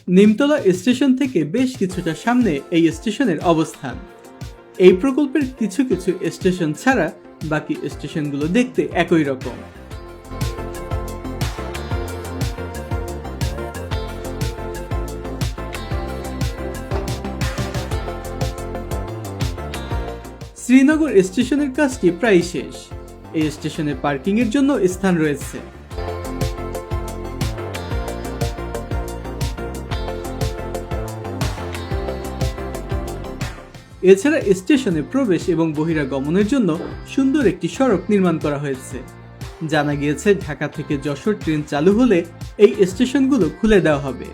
Nimtala station থেকে বেশ কিছুটা সামনে এই স্টেশনের অবস্থান। এই প্রকল্পের কিছু কিছু স্টেশন ছাড়া বাকি স্টেশনগুলো দেখতে একই রকম। শ্রীনগর স্টেশনের কাজটি প্রায় শেষ। এই স্টেশনে পার্কিং এর জন্য স্থান রয়েছে। এছাড়া স্টেশনে প্রবেশ এবং বহিরাগমনের জন্য সুন্দর একটি সড়ক নির্মাণ করা হয়েছে। জানা গিয়েছে ঢাকা থেকে যশোর ট্রেন চালু হলে এই স্টেশনগুলো খুলে দেওয়া হবে।